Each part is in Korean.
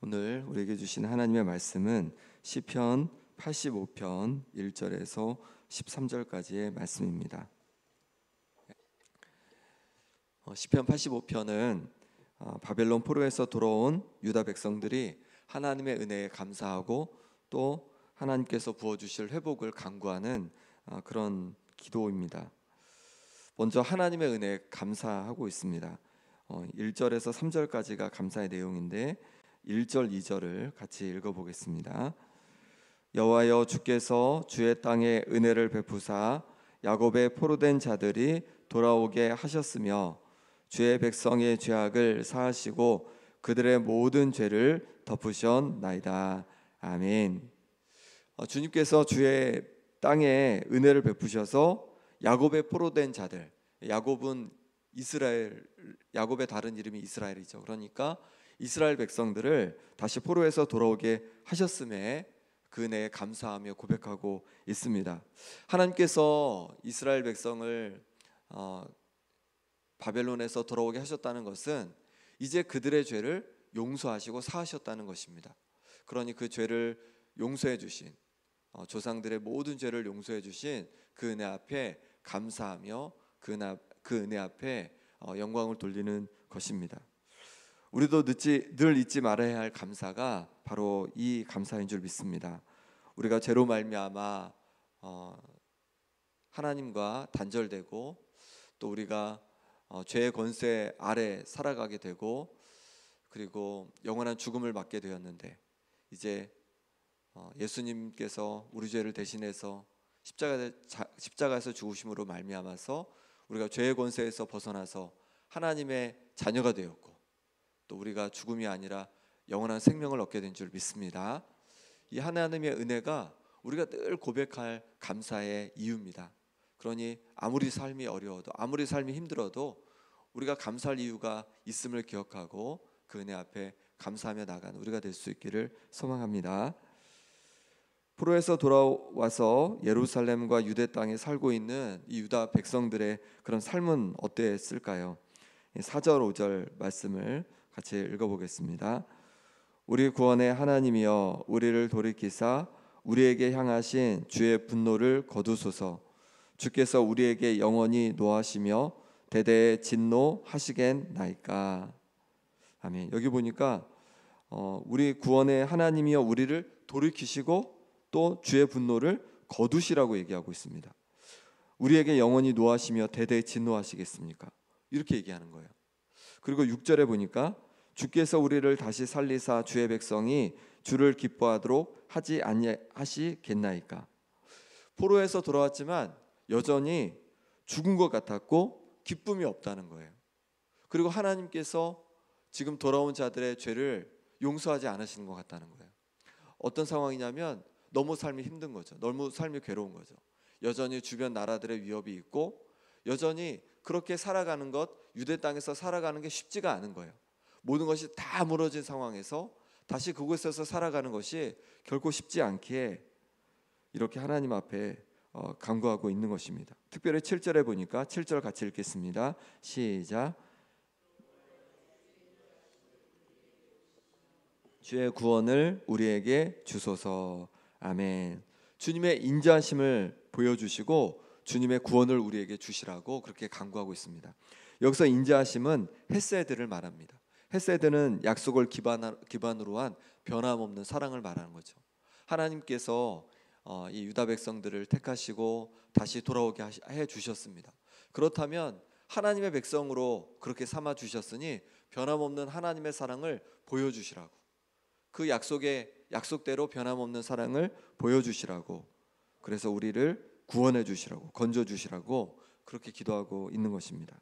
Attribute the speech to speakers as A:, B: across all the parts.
A: 오늘 우리에게 주신 하나님의 말씀은 시편 85편 1절에서 13절까지의 말씀입니다. 시편 85편은 바벨론 포로에서 돌아온 유다 백성들이 하나님의 은혜에 감사하고 또 하나님께서 부어주실 회복을 간구하는 그런 기도입니다. 먼저 하나님의 은혜에 감사하고 있습니다. 1절에서 3절까지가 감사의 내용인데 1절, 2절을 같이 읽어보겠습니다. 여호와여, 주께서 주의 땅에 은혜를 베푸사 야곱의 포로된 자들이 돌아오게 하셨으며 주의 백성의 죄악을 사하시고 그들의 모든 죄를 덮으셨나이다. 아멘. 주님께서 주의 땅에 은혜를 베푸셔서 야곱의 포로된 자들, 야곱은 이스라엘, 야곱의 다른 이름이 이스라엘이죠. 그러니까 이스라엘 백성들을 다시 포로에서 돌아오게 하셨음에 그 은혜에 감사하며 고백하고 있습니다. 하나님께서 이스라엘 백성을 바벨론에서 돌아오게 하셨다는 것은 이제 그들의 죄를 용서하시고 사하셨다는 것입니다. 그러니 그 죄를 용서해 주신, 조상들의 모든 죄를 용서해 주신 그 은혜 앞에 감사하며 그 은혜 앞에 영광을 돌리는 것입니다. 우리도 늘 잊지 말아야 할 감사가 바로 이 감사인 줄 믿습니다. 우리가 죄로 말미암아 하나님과 단절되고 또 우리가 죄의 권세 아래 살아가게 되고 그리고 영원한 죽음을 맞게 되었는데 이제 예수님께서 우리 죄를 대신해서 십자가에서 죽으심으로 말미암아서 우리가 죄의 권세에서 벗어나서 하나님의 자녀가 되었고 또 우리가 죽음이 아니라 영원한 생명을 얻게 된 줄 믿습니다. 이 하나님의 은혜가 우리가 늘 고백할 감사의 이유입니다. 그러니 아무리 삶이 어려워도 아무리 삶이 힘들어도 우리가 감사할 이유가 있음을 기억하고 그 은혜 앞에 감사하며 나가는 우리가 될 수 있기를 소망합니다. 포로에서 돌아와서 예루살렘과 유대 땅에 살고 있는 이 유다 백성들의 그런 삶은 어땠을까요? 4절 5절 말씀을 같이 읽어보겠습니다. 우리 구원의 하나님이여, 우리를 돌이키사 우리에게 향하신 주의 분노를 거두소서. 주께서 우리에게 영원히 노하시며 대대에 진노하시겠나이까. 아멘. 여기 보니까 우리 구원의 하나님이여 우리를 돌이키시고 또 주의 분노를 거두시라고 얘기하고 있습니다. 우리에게 영원히 노하시며 대대에 진노하시겠습니까? 이렇게 얘기하는 거예요. 그리고 6절에 보니까 주께서 우리를 다시 살리사 주의 백성이 주를 기뻐하도록 하지 아니하시겠나이까. 포로에서 돌아왔지만 여전히 죽은 것 같았고 기쁨이 없다는 거예요. 그리고 하나님께서 지금 돌아온 자들의 죄를 용서하지 않으시는 것 같다는 거예요. 어떤 상황이냐면 너무 삶이 힘든 거죠. 너무 삶이 괴로운 거죠. 여전히 주변 나라들의 위협이 있고 여전히 그렇게 살아가는 것, 유대 땅에서 살아가는 게 쉽지가 않은 거예요. 모든 것이 다 무너진 상황에서 다시 그곳에서 살아가는 것이 결코 쉽지 않기에 이렇게 하나님 앞에 간구하고 있는 것입니다. 특별히 7절에 보니까 7절 같이 읽겠습니다. 시작. 주의 구원을 우리에게 주소서. 아멘. 주님의 인자하심을 보여주시고 주님의 구원을 우리에게 주시라고 그렇게 간구하고 있습니다. 여기서 인자하심은 헤세드를 말합니다. 헤세드는 약속을 기반으로 한 변함없는 사랑을 말하는 거죠. 하나님께서 이 유다 백성들을 택하시고 다시 돌아오게 해 주셨습니다. 그렇다면 하나님의 백성으로 그렇게 삼아 주셨으니 변함없는 하나님의 사랑을 보여주시라고, 그 약속대로 변함없는 사랑을 보여주시라고, 그래서 우리를 구원해 주시라고, 건져 주시라고 그렇게 기도하고 있는 것입니다.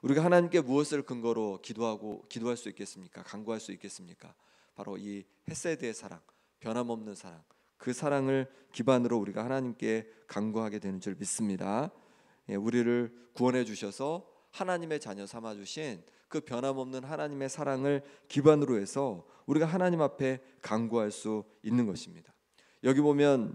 A: 우리가 하나님께 무엇을 근거로 기도할 수 있겠습니까? 간구할 수 있겠습니까? 바로 이 헤세드의 사랑, 변함없는 사랑, 그 사랑을 기반으로 우리가 하나님께 간구하게 되는 줄 믿습니다. 우리를 구원해 주셔서 하나님의 자녀 삼아 주신 그 변함없는 하나님의 사랑을 기반으로 해서 우리가 하나님 앞에 간구할 수 있는 것입니다. 여기 보면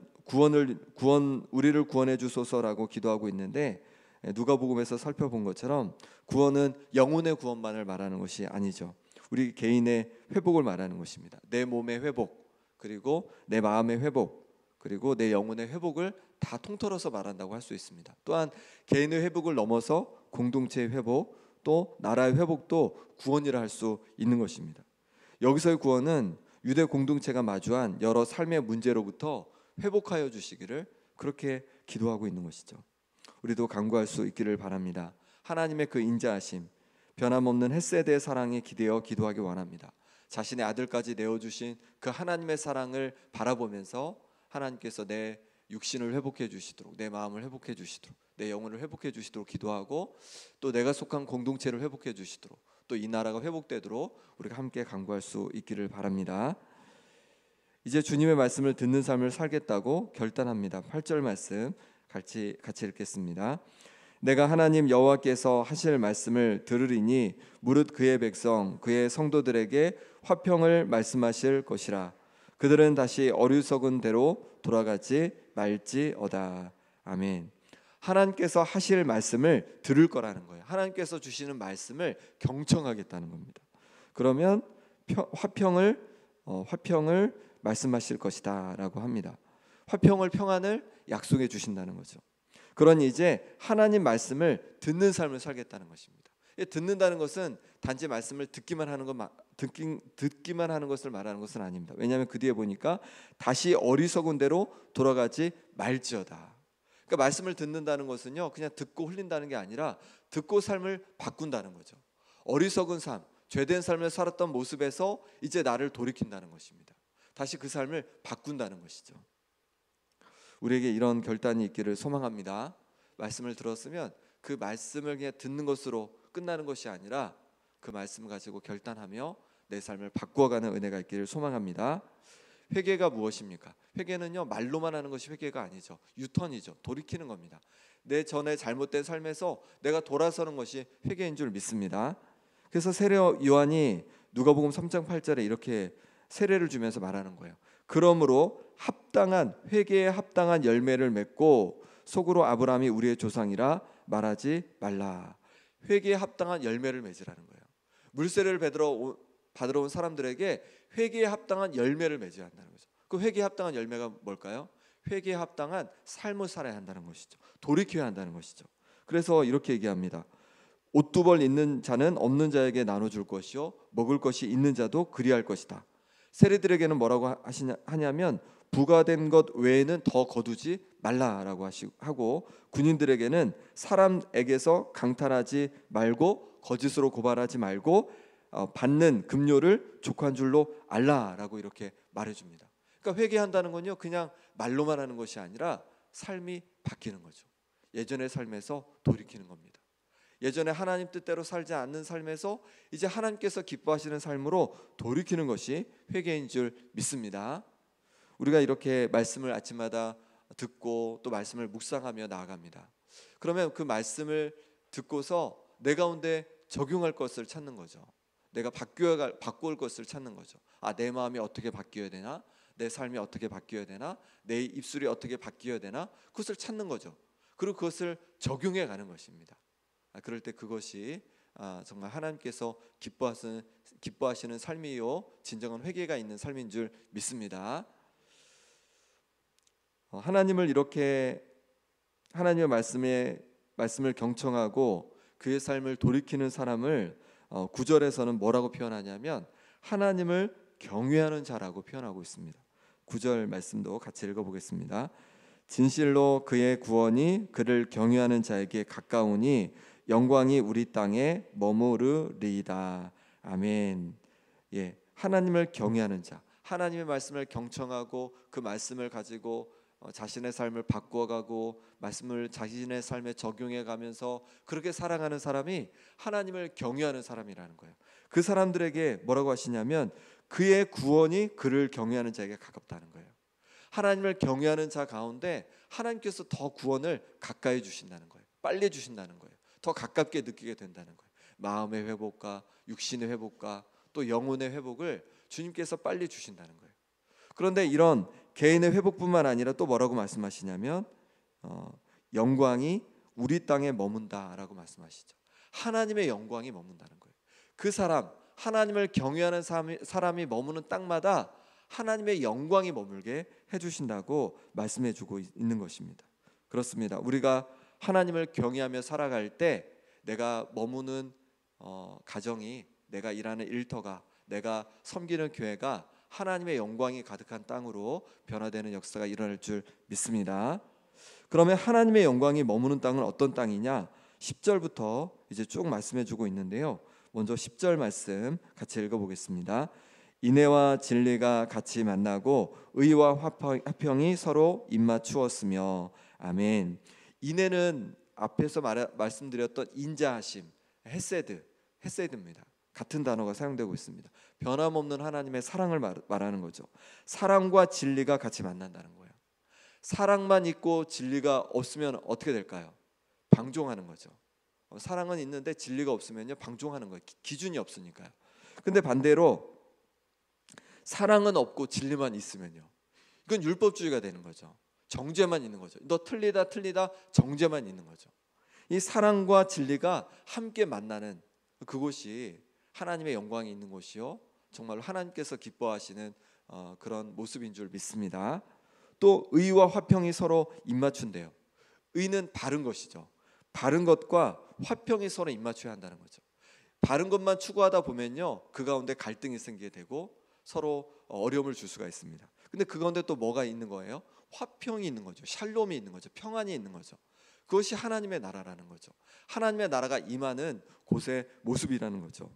A: 우리를 구원해 주소서라고 기도하고 있는데 누가복음에서 살펴본 것처럼 구원은 영혼의 구원만을 말하는 것이 아니죠. 우리 개인의 회복을 말하는 것입니다. 내 몸의 회복, 그리고 내 마음의 회복, 그리고 내 영혼의 회복을 다 통틀어서 말한다고 할 수 있습니다. 또한 개인의 회복을 넘어서 공동체의 회복, 또 나라의 회복도 구원이라 할 수 있는 것입니다. 여기서의 구원은 유대 공동체가 마주한 여러 삶의 문제로부터 회복하여 주시기를 그렇게 기도하고 있는 것이죠. 우리도 간구할 수 있기를 바랍니다. 하나님의 그 인자하심, 변함없는 헷세대의 사랑에 기대어 기도하기 원합니다. 자신의 아들까지 내어주신 그 하나님의 사랑을 바라보면서 하나님께서 내 육신을 회복해 주시도록, 내 마음을 회복해 주시도록, 내 영혼을 회복해 주시도록 기도하고, 또 내가 속한 공동체를 회복해 주시도록, 또 이 나라가 회복되도록 우리가 함께 간구할 수 있기를 바랍니다. 이제 주님의 말씀을 듣는 삶을 살겠다고 결단합니다. 8절 말씀 같이 읽겠습니다. 내가 하나님 여호와께서 하실 말씀을 들으리니 무릇 그의 백성 그의 성도들에게 화평을 말씀하실 것이라. 그들은 다시 어리석은 대로 돌아가지 말지어다. 아멘. 하나님께서 하실 말씀을 들을 거라는 거예요. 하나님께서 주시는 말씀을 경청하겠다는 겁니다. 그러면 화평을 말씀하실 것이다라고 합니다. 화평을, 평안을 약속해 주신다는 거죠. 그러니 이제 하나님 말씀을 듣는 삶을 살겠다는 것입니다. 듣는다는 것은 단지 말씀을 듣기만 하는 것을 말하는 것은 아닙니다. 왜냐하면 그 뒤에 보니까 다시 어리석은 대로 돌아가지 말지어다. 그러니까 말씀을 듣는다는 것은요, 그냥 듣고 흘린다는 게 아니라 듣고 삶을 바꾼다는 거죠. 어리석은 삶, 죄된 삶을 살았던 모습에서 이제 나를 돌이킨다는 것입니다. 다시 그 삶을 바꾼다는 것이죠. 우리에게 이런 결단이 있기를 소망합니다. 말씀을 들었으면 그 말씀을 그냥 듣는 것으로 끝나는 것이 아니라 그 말씀을 가지고 결단하며 내 삶을 바꾸어가는 은혜가 있기를 소망합니다. 회개가 무엇입니까? 회개는요, 말로만 하는 것이 회개가 아니죠. 유턴이죠. 돌이키는 겁니다. 내 전에 잘못된 삶에서 내가 돌아서는 것이 회개인 줄 믿습니다. 그래서 세례 요한이 누가복음 3장 8절에 이렇게 세례를 주면서 말하는 거예요. 그러므로 회개에 합당한 열매를 맺고 속으로 아브라함이 우리의 조상이라 말하지 말라. 회개에 합당한 열매를 맺으라는 거예요. 물세례를 받으러 온 사람들에게 회개에 합당한 열매를 맺어야 한다는 거죠. 그 회개에 합당한 열매가 뭘까요? 회개에 합당한 삶을 살아야 한다는 것이죠. 돌이켜야 한다는 것이죠. 그래서 이렇게 얘기합니다. 옷 두 벌 있는 자는 없는 자에게 나눠줄 것이요 먹을 것이 있는 자도 그리할 것이다. 세리들에게는 뭐라고 하냐면 부과된 것 외에는 더 거두지 말라라고 하고, 군인들에게는 사람에게서 강탈하지 말고 거짓으로 고발하지 말고 받는 급료를 족한 줄로 알라라고 이렇게 말해줍니다. 그러니까 회개한다는 건요, 그냥 말로만 하는 것이 아니라 삶이 바뀌는 거죠. 예전의 삶에서 돌이키는 겁니다. 예전에 하나님 뜻대로 살지 않는 삶에서 이제 하나님께서 기뻐하시는 삶으로 돌이키는 것이 회개인 줄 믿습니다. 우리가 이렇게 말씀을 아침마다 듣고 또 말씀을 묵상하며 나아갑니다. 그러면 그 말씀을 듣고서 내 가운데 적용할 것을 찾는 거죠. 내가 바꿀 것을 찾는 거죠. 내 마음이 어떻게 바뀌어야 되나? 내 삶이 어떻게 바뀌어야 되나? 내 입술이 어떻게 바뀌어야 되나? 그것을 찾는 거죠. 그리고 그것을 적용해 가는 것입니다. 그럴 때 그것이 정말 하나님께서 기뻐하시는 삶이요 진정한 회개가 있는 삶인 줄 믿습니다. 하나님을 이렇게 하나님의 말씀을 경청하고 그의 삶을 돌이키는 사람을 9절에서는 뭐라고 표현하냐면 하나님을 경외하는 자라고 표현하고 있습니다. 9절 말씀도 같이 읽어보겠습니다. 진실로 그의 구원이 그를 경외하는 자에게 가까우니 영광이 우리 땅에 머무르리이다. 아멘. 하나님을 경외하는 자, 하나님의 말씀을 경청하고 그 말씀을 가지고 자신의 삶을 바꾸어가고 말씀을 자신의 삶에 적용해가면서 그렇게 살아가는 사람이 하나님을 경외하는 사람이라는 거예요. 그 사람들에게 뭐라고 하시냐면 그의 구원이 그를 경외하는 자에게 가깝다는 거예요. 하나님을 경외하는 자 가운데 하나님께서 더 구원을 가까이 주신다는 거예요. 빨리 주신다는 거예요. 더 가깝게 느끼게 된다는 거예요. 마음의 회복과 육신의 회복과 또 영혼의 회복을 주님께서 빨리 주신다는 거예요. 그런데 이런 개인의 회복뿐만 아니라 또 뭐라고 말씀하시냐면 영광이 우리 땅에 머문다라고 말씀하시죠. 하나님의 영광이 머문다는 거예요. 그 사람, 하나님을 경외하는 사람이 머무는 땅마다 하나님의 영광이 머물게 해주신다고 말씀해주고 있는 것입니다. 그렇습니다. 우리가 하나님을 경외하며 살아갈 때 내가 머무는 가정이, 내가 일하는 일터가, 내가 섬기는 교회가 하나님의 영광이 가득한 땅으로 변화되는 역사가 일어날 줄 믿습니다. 그러면 하나님의 영광이 머무는 땅은 어떤 땅이냐? 10절부터 이제 쭉 말씀해주고 있는데요. 먼저 10절 말씀 같이 읽어보겠습니다. 인애와 진리가 같이 만나고 의와 화평이 서로 입맞추었으며. 아멘. 인애는 앞에서 말씀드렸던 인자하심, 헤세드입니다. 같은 단어가 사용되고 있습니다. 변함없는 하나님의 사랑을 말하는 거죠. 사랑과 진리가 같이 만난다는 거예요. 사랑만 있고 진리가 없으면 어떻게 될까요? 방종하는 거죠. 사랑은 있는데 진리가 없으면요, 방종하는 거예요. 기준이 없으니까요. 근데 반대로 사랑은 없고 진리만 있으면요, 이건 율법주의가 되는 거죠. 정죄만 있는 거죠. 너 틀리다 정죄만 있는 거죠. 이 사랑과 진리가 함께 만나는 그곳이 하나님의 영광이 있는 곳이요, 정말로 하나님께서 기뻐하시는 그런 모습인 줄 믿습니다. 또 의와 화평이 서로 입맞춘대요. 의는 바른 것이죠. 바른 것과 화평이 서로 입맞춰야 한다는 거죠. 바른 것만 추구하다 보면요, 그 가운데 갈등이 생기게 되고 서로 어려움을 줄 수가 있습니다. 근데 그 가운데 또 뭐가 있는 거예요? 화평이 있는 거죠. 샬롬이 있는 거죠. 평안이 있는 거죠. 그것이 하나님의 나라라는 거죠. 하나님의 나라가 임하는 곳의 모습이라는 거죠.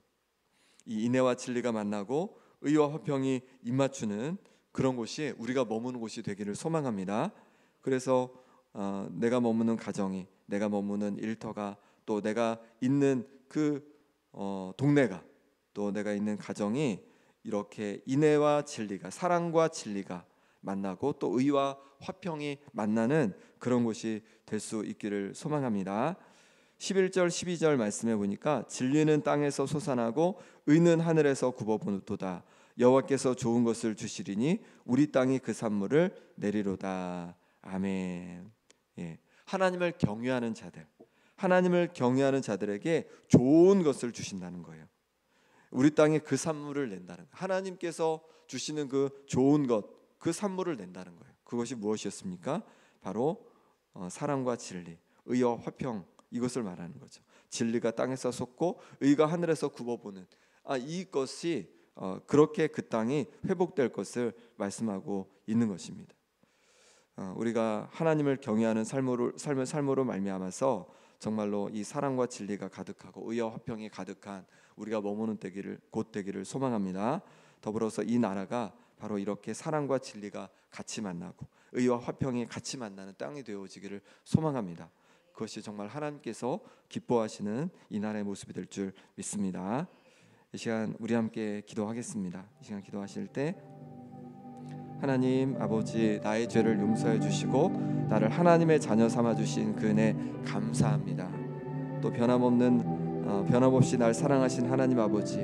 A: 이 인애와 진리가 만나고 의와 화평이 입맞추는 그런 곳이 우리가 머무는 곳이 되기를 소망합니다. 그래서 내가 머무는 가정이, 내가 머무는 일터가, 또 내가 있는 그 동네가, 또 내가 있는 가정이 이렇게 인애와 진리가, 사랑과 진리가 만나고 또 의와 화평이 만나는 그런 곳이 될 수 있기를 소망합니다. 11절 12절 말씀해 보니까 진리는 땅에서 솟아나고 의는 하늘에서 굽어보노도다. 여호와께서 좋은 것을 주시리니 우리 땅이 그 산물을 내리로다. 아멘. 예. 하나님을 경외하는 자들, 하나님을 경외하는 자들에게 좋은 것을 주신다는 거예요. 우리 땅에 그 산물을 낸다는 거예요. 하나님께서 주시는 그 좋은 것, 그 산물을 낸다는 거예요. 그것이 무엇이었습니까? 바로 사랑과 진리, 의와 화평, 이것을 말하는 거죠. 진리가 땅에서 솟고 의가 하늘에서 굽어보는 이것이 그렇게 그 땅이 회복될 것을 말씀하고 있는 것입니다. 우리가 하나님을 경외하는 삶으로 말미암아서 정말로 이 사랑과 진리가 가득하고 의와 화평이 가득한 우리가 머무는 곳 되기를 소망합니다. 더불어서 이 나라가 바로 이렇게 사랑과 진리가 같이 만나고 의와 화평이 같이 만나는 땅이 되어지기를 소망합니다. 그것이 정말 하나님께서 기뻐하시는 이 나라의 모습이 될 줄 믿습니다. 이 시간 우리 함께 기도하겠습니다. 이 시간 기도하실 때 하나님 아버지, 나의 죄를 용서해 주시고 나를 하나님의 자녀 삼아 주신 그 은혜 감사합니다. 또 변함없이 날 사랑하신 하나님 아버지,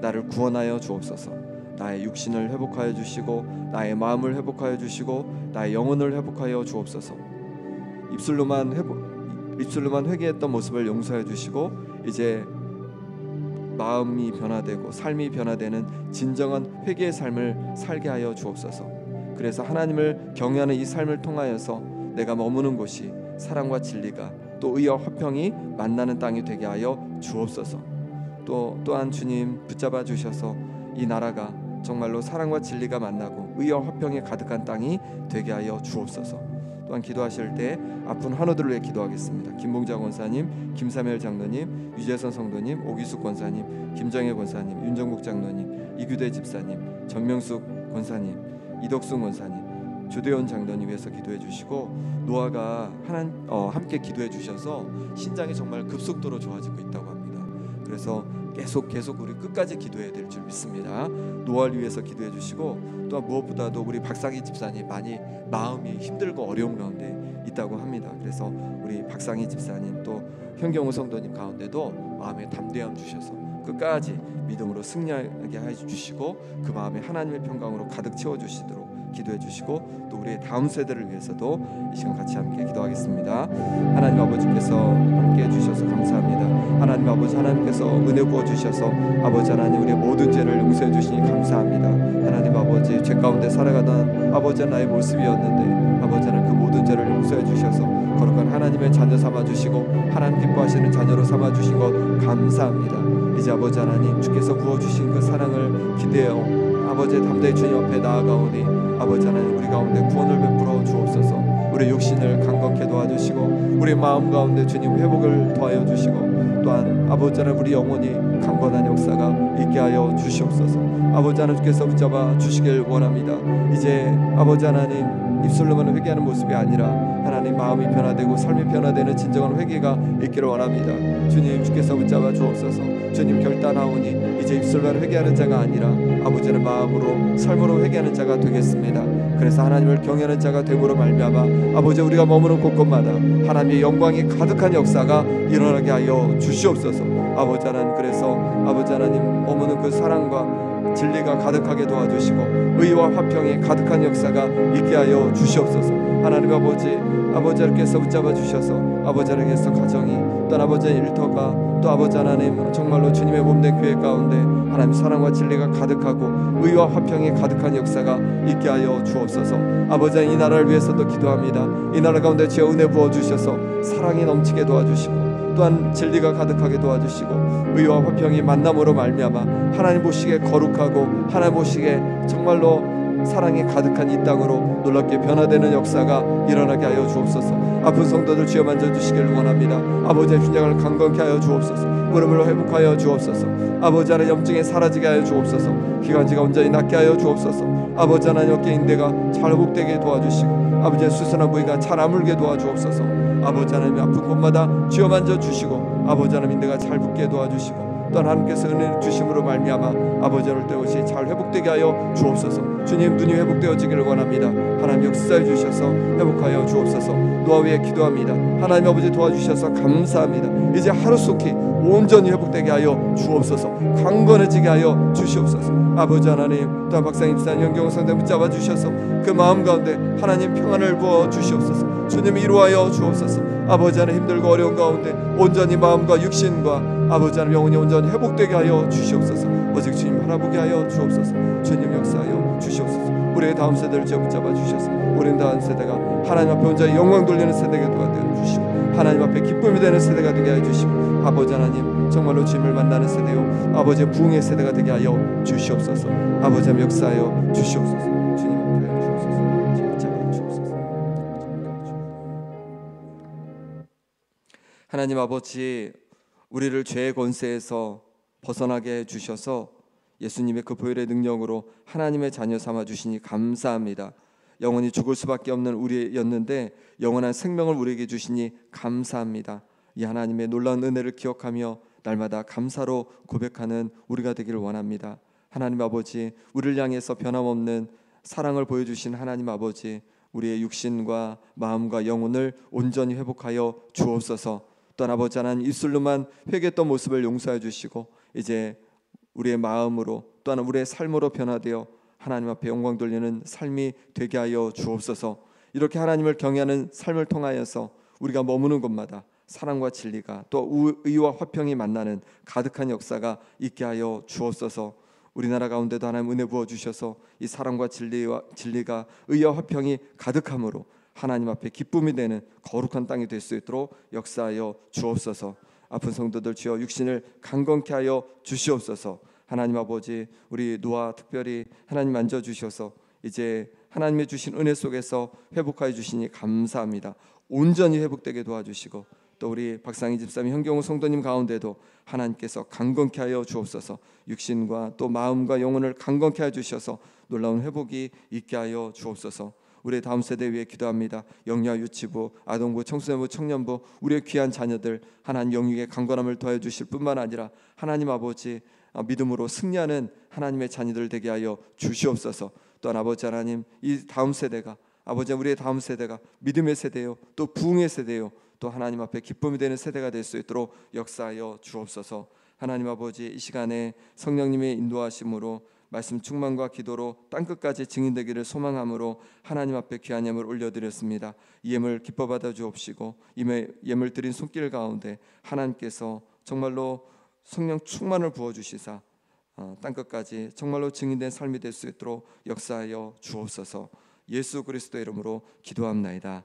A: 나를 구원하여 주옵소서. 나의 육신을 회복하여 주시고 나의 마음을 회복하여 주시고 나의 영혼을 회복하여 주옵소서. 입술로만 회개했던 모습을 용서해 주시고 이제 마음이 변화되고 삶이 변화되는 진정한 회개의 삶을 살게 하여 주옵소서. 그래서 하나님을 경외하는 이 삶을 통하여서 내가 머무는 곳이 사랑과 진리가 또 의와 화평이 만나는 땅이 되게 하여 주옵소서. 또한 주님 붙잡아 주셔서 이 나라가 정말로 사랑과 진리가 만나고 의와 화평이 가득한 땅이 되게 하여 주옵소서. 또한 기도하실 때 아픈 환우들을 위해 기도하겠습니다. 김봉자 권사님, 김사멜 장로님, 유재선 성도님, 오기숙 권사님, 김정혜 권사님, 윤정국 장로님, 이규대 집사님, 전명숙 권사님, 이덕순 권사님, 조대원 장로님 위해서 기도해 주시고 노아가 함께 기도해 주셔서 신장이 정말 급속도로 좋아지고 있다고 합니다. 그래서 계속 우리 끝까지 기도해야 될 줄 믿습니다. 노아를 위해서 기도해 주시고 또한 무엇보다도 우리 박상희 집사님 많이 마음이 힘들고 어려운 가운데 있다고 합니다. 그래서 우리 박상희 집사님 또 현경우 성도님 가운데도 마음에 담대함 주셔서 끝까지 믿음으로 승리하게 해 주시고 그 마음에 하나님의 평강으로 가득 채워 주시도록 기도해 주시고 또 우리의 다음 세대를 위해서도 이 시간 같이 함께 기도하겠습니다. 하나님 아버지께서 함께 해주셔서 감사합니다. 하나님 아버지, 하나님께서 은혜 부어주셔서 아버지 하나님 우리의 모든 죄를 용서해 주시니 감사합니다. 하나님 아버지, 죄 가운데 살아가던 아버지 나의 모습이었는데 아버지 하나님 그 모든 죄를 용서해 주셔서 거룩한 하나님의 자녀 삼아주시고 하나님 기뻐하시는 자녀로 삼아주신 것 감사합니다. 이제 아버지 하나님 주께서 부어주신 그 사랑을 기대어 아버지의 담대히 주님 앞에 나아가오니 아버지 하나님 우리 가운데 구원을 베풀어 주옵소서. 우리 육신을 강건케 도와주시고 우리 마음 가운데 주님 회복을 더하여 주시고 또한 아버지 하나님 우리 영혼이 강건한 역사가 있게 하여 주시옵소서. 아버지 하나님께서 붙잡아 주시길 원합니다. 이제 아버지 하나님 입술로만 회개하는 모습이 아니라 하나님 마음이 변화되고 삶이 변화되는 진정한 회개가 있기를 원합니다. 주님 주께서 붙잡아 주옵소서. 주님 결단하오니 이제 입술로만 회개하는 자가 아니라 아버지의 마음으로 삶으로 회개하는 자가 되겠습니다. 그래서 하나님을 경외하는 자가 됨으로 말미암아 아버지 우리가 머무는 곳곳마다 하나님의 영광이 가득한 역사가 일어나게 하여 주시옵소서. 아버지 하나님 그래서 아버지 하나님 머무는 그 사랑과 진리가 가득하게 도와주시고 의와 화평이 가득한 역사가 있게 하여 주시옵소서. 하나님 아버지, 아버지 하나님께서 붙잡아 주셔서 아버지 하나님께서 가정이 또 아버지의 일터가 또 아버지 하나님 정말로 주님의 몸된 교회 가운데 하나님 사랑과 진리가 가득하고 의와 화평이 가득한 역사가 있게 하여 주옵소서. 아버지 이 나라를 위해서도 기도합니다. 이 나라 가운데 주여 은혜 부어 주셔서 사랑이 넘치게 도와주시고 또한 진리가 가득하게 도와주시고 의와 화평이 만남으로 말미암아 하나님 보시기에 거룩하고 하나님 보시기에 정말로 사랑이 가득한 이 땅으로 놀랍게 변화되는 역사가 일어나게 하여 주옵소서. 아픈 성도들 주여 만져주시기를 원합니다. 아버지의 신장을 강건케 하여 주옵소서. 무릎을 회복하여 주옵소서. 아버지 하나님 염증이 사라지게 하여 주옵소서. 기관지가 온전히 낫게 하여 주옵소서. 아버지 하나님 어깨 인대가 잘 회복되게 도와주시고 아버지의 수선한 부위가 잘 아물게 도와주옵소서. 아버지 하나님 아픈 곳마다 주여 만져주시고 아버지 하나님 인대가 잘 붙게 도와주시고 또한 하나님께서 은혜를 주심으로 말미암아 아버지 오늘 때옷이 잘 회복되게 하여 주옵소서. 주님 눈이 회복되어지기를 원합니다. 하나님 역사해 주셔서 회복하여 주옵소서. 노아 위에 기도합니다. 하나님 아버지 도와주셔서 감사합니다. 이제 하루속히 온전히 회복되게 하여 주옵소서. 강건해지게 하여 주시옵소서. 아버지 하나님 또한 박사님 집사님 영경 성대 붙잡아 주셔서 그 마음 가운데 하나님 평안을 부어 주시옵소서. 주님 이루하여 주옵소서. 아버지 하나님 힘들고 어려운 가운데 온전히 마음과 육신과 아버지 하나님 영혼이 온전히 회복되게 하여 주시옵소서. 오직 주님 바라보게 하여 주옵소서. 주님 역사하여 주시옵소서. 우리의 다음 세대를 붙잡아 주셔서 우리의 다음 세대가 하나님 앞에 혼자 영광 돌리는 세대가 되어 주시고 하나님 앞에 기쁨이 되는 세대가 되게 하여 주시고 아버지 하나님 정말로 주님을 만나는 세대요 아버지의 부흥의 세대가 되게 하여 주시옵소서. 아버지 하나님 역사하여 주시옵소서. 주님 앞에 하여 주옵소서. 주님 붙잡아 주옵소서. 하나님 아버지 우리를 죄의 권세에서 벗어나게 해주셔서 예수님의 그 보혈의 능력으로 하나님의 자녀 삼아주시니 감사합니다. 영원히 죽을 수밖에 없는 우리였는데 영원한 생명을 우리에게 주시니 감사합니다. 이 하나님의 놀라운 은혜를 기억하며 날마다 감사로 고백하는 우리가 되기를 원합니다. 하나님 아버지 우리를 향해서 변함없는 사랑을 보여주신 하나님 아버지 우리의 육신과 마음과 영혼을 온전히 회복하여 주옵소서. 또한 아버지 하나님 입술로만 회개했던 모습을 용서해 주시고 이제 우리의 마음으로 또한 우리의 삶으로 변화되어 하나님 앞에 영광 돌리는 삶이 되게 하여 주옵소서. 이렇게 하나님을 경외하는 삶을 통하여서 우리가 머무는 곳마다 사랑과 진리가 또 의와 화평이 만나는 가득한 역사가 있게 하여 주옵소서. 우리나라 가운데도 하나님 은혜 부어주셔서 이 사랑과 진리가 의와 화평이 가득함으로 하나님 앞에 기쁨이 되는 거룩한 땅이 될 수 있도록 역사하여 주옵소서. 아픈 성도들 주여 육신을 강건케 하여 주시옵소서. 하나님 아버지 우리 노아 특별히 하나님 만져주셔서 이제 하나님의 주신 은혜 속에서 회복하여 주시니 감사합니다. 온전히 회복되게 도와주시고 또 우리 박상희 집사님 현경우 성도님 가운데도 하나님께서 강건케 하여 주옵소서. 육신과 또 마음과 영혼을 강건케 하여 주셔서 놀라운 회복이 있게 하여 주옵소서. 우리의 다음 세대 위해 기도합니다. 영유아 유치부, 아동부, 청소년부, 청년부 우리의 귀한 자녀들 하나님 영육의 강건함을 더해 주실 뿐만 아니라 하나님 아버지 믿음으로 승리하는 하나님의 자녀들 되게 하여 주시옵소서. 또한 아버지 하나님 이 다음 세대가 아버지 우리의 다음 세대가 믿음의 세대요 또 부흥의 세대요 또 하나님 앞에 기쁨이 되는 세대가 될 수 있도록 역사하여 주옵소서. 하나님 아버지 이 시간에 성령님의 인도하심으로 말씀 충만과 기도로 땅끝까지 증인되기를 소망함으로 하나님 앞에 귀한 예물 올려드렸습니다. 이 예물 기뻐 받아 주옵시고 이 예물 드린 손길 가운데 하나님께서 정말로 성령 충만을 부어주시사 땅끝까지 정말로 증인된 삶이 될 수 있도록 역사하여 주옵소서. 예수 그리스도의 이름으로 기도합나이다.